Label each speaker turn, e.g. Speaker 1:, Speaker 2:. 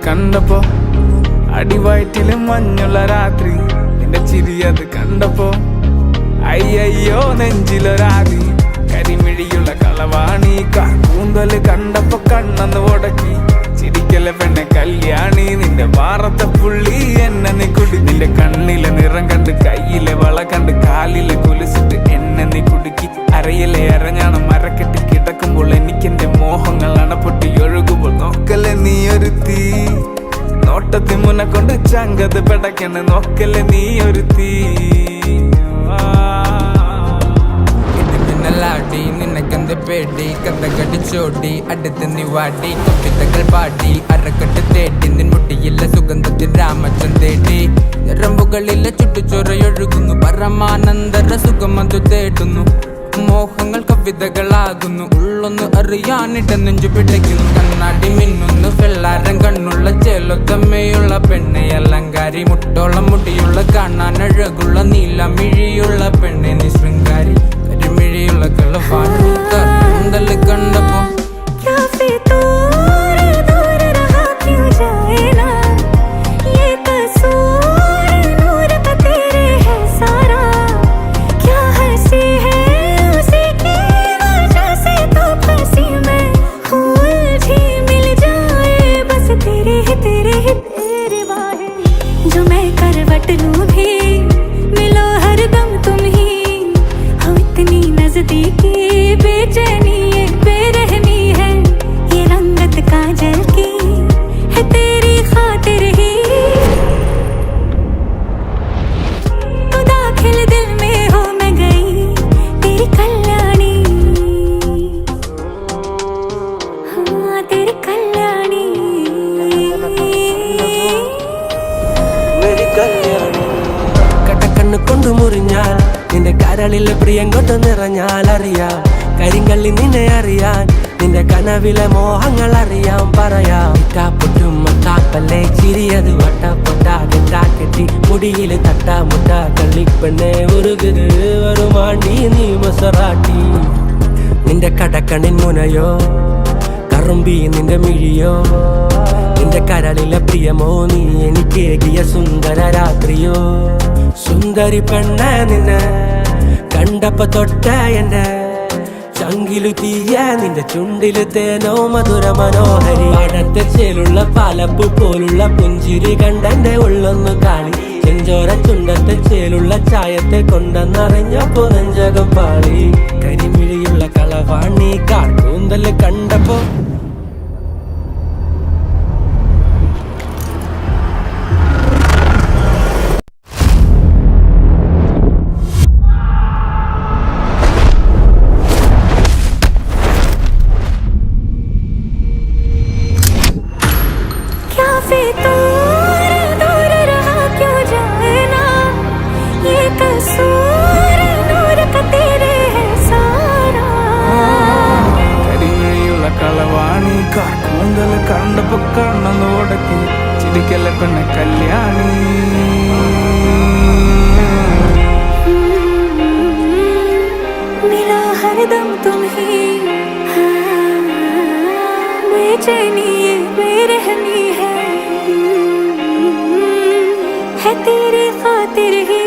Speaker 1: കണ്ടപ്പോ അടിവയറ്റില് മഞ്ഞുള്ള രാത്രി നിന്റെ ചിരി അത് കണ്ടപ്പോ അയ്യോ നെഞ്ചിലൊരാതി കരിമിഴിയുള്ള കളവാണി കൂന്തല് കണ്ടപ്പോ കണ്ണന്ന് ഉടക്കി ചിരിക്കലെ പെണ്ണെ കല്യാണി നിന്റെ വാറത്തെ പുള്ളി എന്നെ നീ കുടി നിന്റെ കണ്ണിലെ നിറം കണ്ട് കയ്യിലെ വള കണ്ട് കാലിലെ കുലിച്ചിട്ട് എന്നെ നീ കുടുക്കി അരയിലെ അരഞ്ഞാണം മരക്കെട്ടി കിടക്കുമ്പോൾ എനിക്കെന്റെ മോഹങ്ങൾ അണപ്പൊട്ടി ഒഴുകുമ്പോൾ നോക്കല്ലേ നീ ഒരു തീ നോട്ടത്തി മുന്നെ കൊണ്ട് ചങ്കത് പെടക്കണ് നോക്കല്ലേ നീ ഒരു തീ
Speaker 2: ലാടി നിനക്കെന്ത് പേടി കഥ കടിച്ചോടി അടുത്ത് നീ വാടി കവിതകൾ പാടി അരക്കെട്ട് തേടി നിൻ മുട്ടിയില്ല സുഗന്ധത്തിൽ രാമച്ചൻ തേടി ഞരമ്പുകളിലെ ചുട്ടുചൊറയൊഴുകുന്നു പരമാനന്ദര സുഖമതു തേടുന്നു മോഹങ്ങൾ കവിതകളാകുന്നു ഉള്ളൊന്ന് അറിയാനിട്ട് നെഞ്ചു പിടയ്ക്കുന്നു കണ്ണാടി മിന്നുന്നു വെള്ളാരം കണ്ണുള്ള ചേലൊത്തമ്മയുള്ള പെണ്ണെ അലങ്കാരി മുട്ടോളം മുടിയുള്ള കാണാൻ അഴകുള്ള നീലമിഴിയുള്ള പെണ്ണെ നീ ശൃംഗാരി കരിമിഴിയുള്ള കളവാണി കൂന്തല് കണ്ടപ്പോ
Speaker 3: जो मैं करवट लूं भी मिलो हरदम तुम ही हो इतनी नजदीकी बेचैनी ये बेरहमी है ये रंगत काजल की है तेरी खातिर ही तो दाखिल दिल में हो मैं गई तेरी कल्याणी हाँ तेरी कल्याणी
Speaker 4: കടക്കണ്ണ് കൊണ്ടു മുറിഞ്ഞാൽ നിന്റെ കരളിലെ പ്രിയം കൊണ്ട് നിറഞ്ഞാൽ അറിയാം കരിങ്കള്ളി നിന്നെ അറിയാൻ നിന്റെ കനവിലെ മോഹങ്ങൾ അറിയാം പറയാം പൊട്ടും മത്താപ്പല്ലേ ചിരിയത് വട്ടപ്പൊട്ടാകെ ചാക്കെട്ടി മുടിയില് തട്ടാമുട്ട കള്ളിപ്പെണ്ണെ ഉരുകുത് വരുമാണ്ടി നീ മൊസറാട്ടി നിന്റെ കടക്കണ്ണിൻ മുനയോ കറുമ്പി നിന്റെ മിഴിയോ നിന്റെ കരളിലെ പ്രിയമോ നീ എനിക്കേകിയ സുന്ദര രാത്രിയോ സുന്ദരി പെണ്ണ നിന്നെ കണ്ടപ്പോ തൊട്ട എന്റെ ചങ്കിലു തീയ നിന്റെ ചുണ്ടില് തേനോ മധുര മനോഹരി പഴത്തെ ചേലുള്ള പാലപ്പു പോലുള്ള പുഞ്ചിരി കണ്ടെന്റെ ഉള്ളൊന്നു കാളി ചെഞ്ചോര ചുണ്ടത്തെ ചേലുള്ള ചായത്തെ കൊണ്ടെന്നറിഞ്ഞപ്പോ നെഞ്ചകം പാളി കരിമിഴിയുള്ള കളവാണി കൂന്തല് കണ്ടപ്പോ
Speaker 1: കളവാണി കൂന്തല് കണ്ടപ്പോ കണ്ണന്ന് ഉടക്കി ചിരിക്കല്ല പെണ്ണെ കല്യാണി
Speaker 3: मिला हरदम तुम ही बेचैनी ये बेरहमी है तेरी खातिर ही